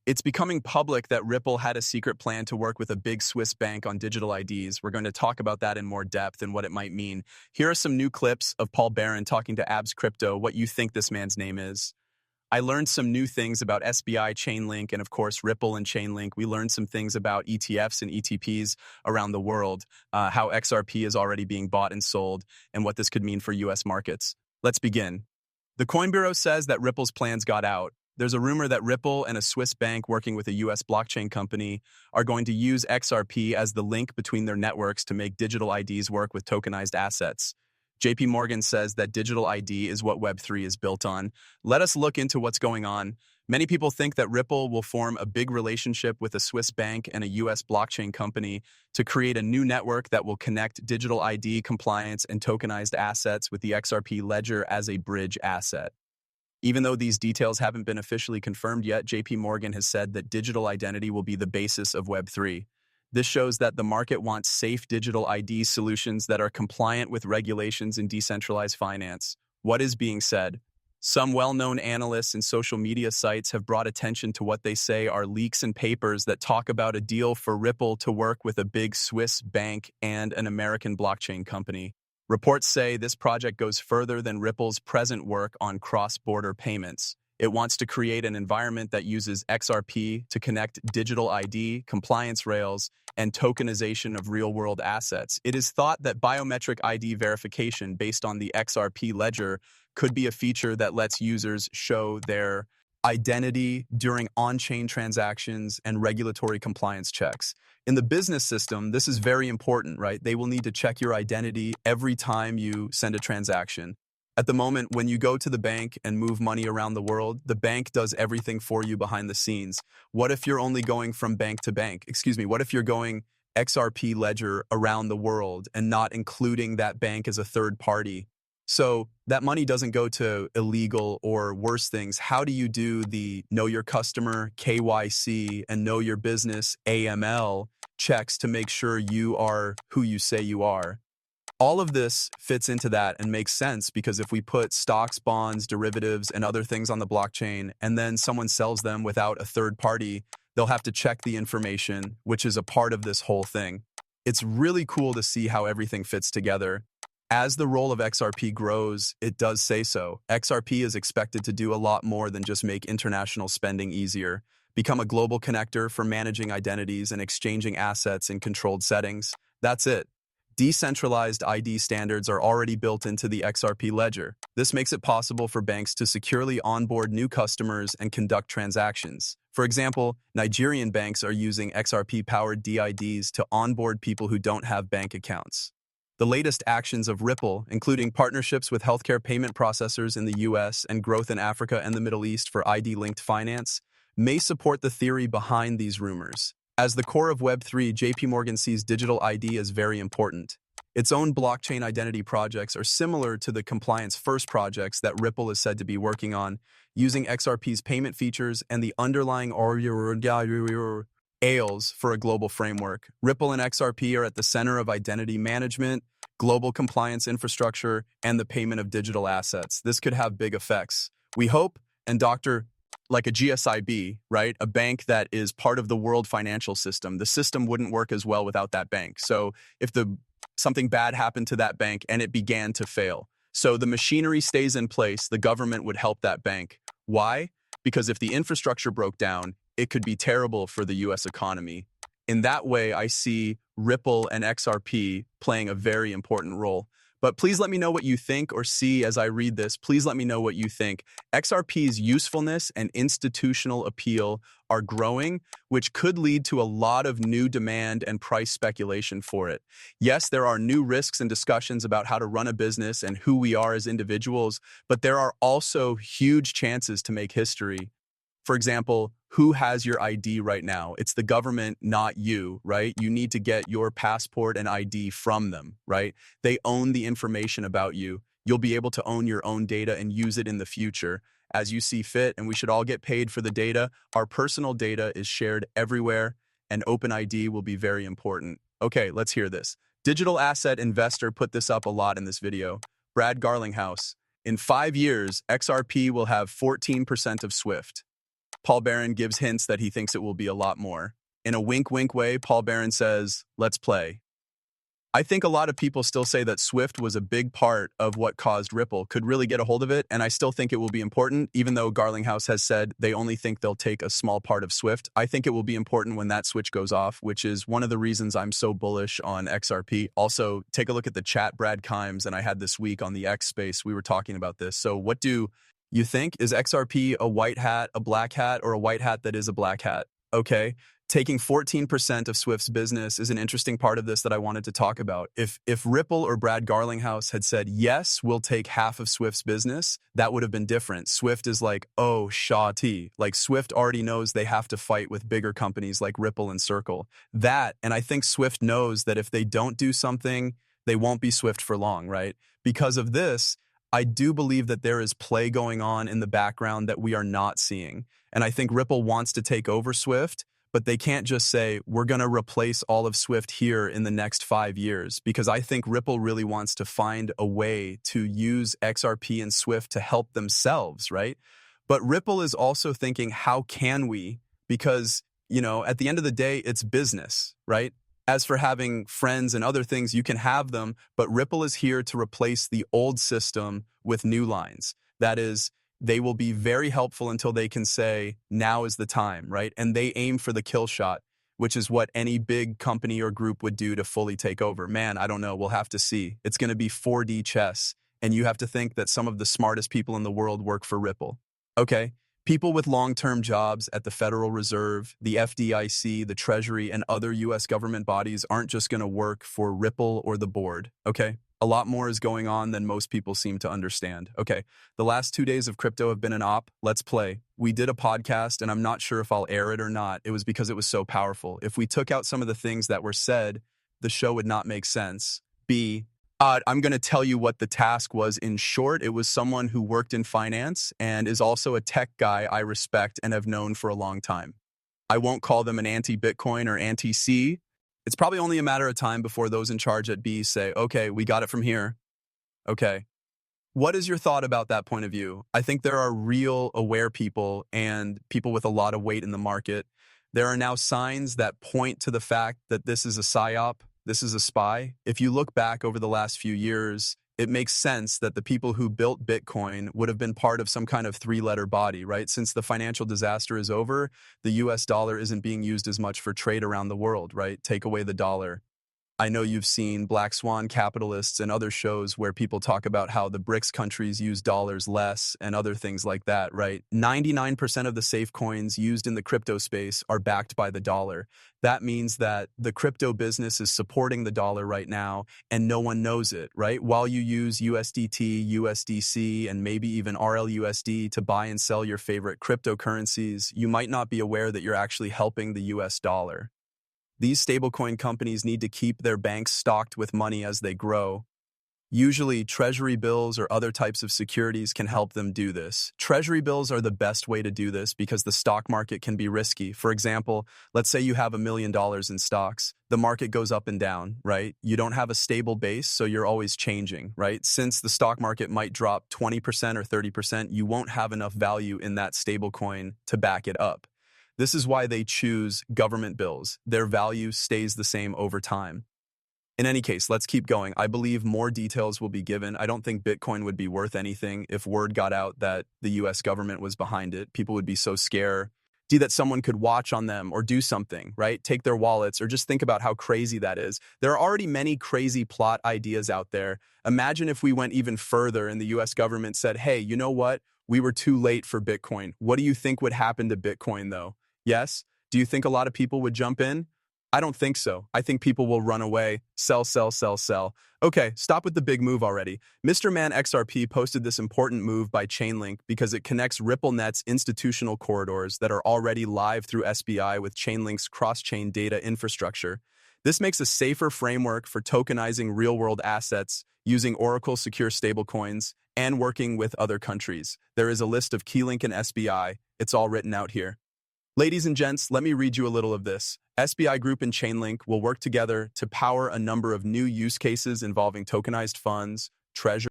It's becoming public that Ripple had a secret plan to work with a big Swiss bank on digital IDs. We're going to talk about that in more depth and what it might mean. Here are some new clips of Paul Barron talking to Abs Crypto, what you think this man's name is. I learned some new things about SBI Chainlink and, of course, Ripple and Chainlink. We learned some things about ETFs and ETPs around the world, how XRP is already being bought and sold, and what this could mean for U.S. markets. Let's begin. The Coin Bureau says that Ripple's plans got out. There's a rumor that Ripple and a Swiss bank working with a U.S. blockchain company are going to use XRP as the link between their networks to make digital IDs work with tokenized assets. JP Morgan says that digital ID is what Web3 is built on. Let us look into what's going on. Many people think that Ripple will form a big relationship with a Swiss bank and a U.S. blockchain company to create a new network that will connect digital ID compliance and tokenized assets with the XRP ledger as a bridge asset. Even though these details haven't been officially confirmed yet, JP Morgan has said that digital identity will be the basis of Web3. This shows that the market wants safe digital ID solutions that are compliant with regulations in decentralized finance. What is being said? Some well-known analysts and social media sites have brought attention to what they say are leaks and papers that talk about a deal for Ripple to work with a big Swiss bank and an American blockchain company. Reports say this project goes further than Ripple's present work on cross-border payments. It wants to create an environment that uses XRP to connect digital ID, compliance rails, and tokenization of real-world assets. It is thought that biometric ID verification based on the XRP ledger could be a feature that lets users show their identity during on-chain transactions and regulatory compliance checks. In the business system, this is very important, right? They will need to check your identity every time you send a transaction. At the moment, when you go to the bank and move money around the world, the bank does everything for you behind the scenes. What if you're only going from bank to bank? What if you're going XRP ledger around the world and not including that bank as a third party? So that money doesn't go to illegal or worse things. How do you do the know your customer, KYC, and know your business, AML, checks to make sure you are who you say you are? All of this fits into that and makes sense because if we put stocks, bonds, derivatives, and other things on the blockchain, and then someone sells them without a third party, they'll have to check the information, which is a part of this whole thing. It's really cool to see how everything fits together. As the role of XRP grows, it does say so. XRP is expected to do a lot more than just make international spending easier, become a global connector for managing identities and exchanging assets in controlled settings. That's it. Decentralized ID standards are already built into the XRP ledger. This makes it possible for banks to securely onboard new customers and conduct transactions. For example, Nigerian banks are using XRP-powered DIDs to onboard people who don't have bank accounts. The latest actions of Ripple, including partnerships with healthcare payment processors in the US and growth in Africa and the Middle East for ID-linked finance, may support the theory behind these rumors. As the core of Web3, JP Morgan sees digital ID as very important. Its own blockchain identity projects are similar to the compliance-first projects that Ripple is said to be working on, using XRP's payment features and the underlying AILs for a global framework. Ripple and XRP are at the center of identity management, global compliance infrastructure, and the payment of digital assets. This could have big effects. We hope, and like a GSIB, right? A bank that is part of the world financial system. The system wouldn't work as well without that bank. So if something bad happened to that bank and it began to fail, so the machinery stays in place, the government would help that bank. Why? Because if the infrastructure broke down, it could be terrible for the US economy. In that way, I see Ripple and XRP playing a very important role. But please let me know what you think or see as I read this. Please let me know what you think. XRP's usefulness and institutional appeal are growing, which could lead to a lot of new demand and price speculation for it. Yes, there are new risks and discussions about how to run a business and who we are as individuals, but there are also huge chances to make history. For example, who has your ID right now? It's the government, not you, right? You need to get your passport and ID from them, right? They own the information about you. You'll be able to own your own data and use it in the future as you see fit, and we should all get paid for the data. Our personal data is shared everywhere, and OpenID will be very important. Okay, let's hear this. Digital asset investor put this up a lot in this video. Brad Garlinghouse. In 5 years, XRP will have 14% of Swift. Paul Barron gives hints that he thinks it will be a lot more. In a wink-wink way, Paul Barron says, let's play. I think a lot of people still say that Swift was a big part of what caused Ripple, could really get a hold of it, and I still think it will be important, even though Garlinghouse has said they only think they'll take a small part of Swift. I think it will be important when that switch goes off, which is one of the reasons I'm so bullish on XRP. Also, take a look at the chat Brad Kimes and I had this week on the X space. We were talking about this. So what do you think? Is XRP a white hat, a black hat, or a white hat that is a black hat? Okay. Taking 14% of Swift's business is an interesting part of this that I wanted to talk about. If Ripple or Brad Garlinghouse had said, yes, we'll take half of Swift's business, that would have been different. Swift is like, oh, Shaw T. Like Swift already knows they have to fight with bigger companies like Ripple and Circle. That, and I think Swift knows that if they don't do something, they won't be Swift for long, right? Because of this, I do believe that there is play going on in the background that we are not seeing. And I think Ripple wants to take over Swift, but they can't just say, we're going to replace all of Swift here in the next 5 years, because I think Ripple really wants to find a way to use XRP and Swift to help themselves, right? But Ripple is also thinking, how can we? Because, at the end of the day, it's business, right? As for having friends and other things, you can have them, but Ripple is here to replace the old system with new lines. That is, they will be very helpful until they can say, now is the time, right? And they aim for the kill shot, which is what any big company or group would do to fully take over. Man, I don't know. We'll have to see. It's going to be 4D chess, and you have to think that some of the smartest people in the world work for Ripple. Okay? People with long-term jobs at the Federal Reserve, the FDIC, the Treasury, and other U.S. government bodies aren't just going to work for Ripple or the board, okay? A lot more is going on than most people seem to understand. Okay, the last 2 days of crypto have been an op. Let's play. We did a podcast, and I'm not sure if I'll air it or not. It was because it was so powerful. If we took out some of the things that were said, the show would not make sense. I'm going to tell you what the task was in short. It was someone who worked in finance and is also a tech guy I respect and have known for a long time. I won't call them an anti-Bitcoin or anti-C. It's probably only a matter of time before those in charge at B say, okay, we got it from here. Okay. What is your thought about that point of view? I think there are real aware people and people with a lot of weight in the market. There are now signs that point to the fact that this is a psyop, this is a spy. If you look back over the last few years, it makes sense that the people who built Bitcoin would have been part of some kind of three-letter body, right? Since the financial disaster is over, the US dollar isn't being used as much for trade around the world, right? Take away the dollar. I know you've seen Black Swan Capitalists and other shows where people talk about how the BRICS countries use dollars less and other things like that, right? 99% of the safe coins used in the crypto space are backed by the dollar. That means that the crypto business is supporting the dollar right now and no one knows it, right? While you use USDT, USDC, and maybe even RLUSD to buy and sell your favorite cryptocurrencies, you might not be aware that you're actually helping the US dollar. These stablecoin companies need to keep their banks stocked with money as they grow. Usually, treasury bills or other types of securities can help them do this. Treasury bills are the best way to do this because the stock market can be risky. For example, let's say you have $1 million in stocks. The market goes up and down, right? You don't have a stable base, so you're always changing, right? Since the stock market might drop 20% or 30%, you won't have enough value in that stablecoin to back it up. This is why they choose government bills. Their value stays the same over time. In any case, let's keep going. I believe more details will be given. I don't think Bitcoin would be worth anything if word got out that the US government was behind it. People would be so scared that someone could watch on them or do something, right? Take their wallets or just think about how crazy that is. There are already many crazy plot ideas out there. Imagine if we went even further and the US government said, hey, you know what? We were too late for Bitcoin. What do you think would happen to Bitcoin though? Yes? Do you think a lot of people would jump in? I don't think so. I think people will run away. Sell, sell, sell, sell. Okay, stop with the big move already. Mr. Man XRP posted this important move by Chainlink because it connects RippleNet's institutional corridors that are already live through SBI with Chainlink's cross-chain data infrastructure. This makes a safer framework for tokenizing real-world assets using Oracle secure stablecoins and working with other countries. There is a list of Keylink and SBI. It's all written out here. Ladies and gents, let me read you a little of this. SBI Group and Chainlink will work together to power a number of new use cases involving tokenized funds, treasury,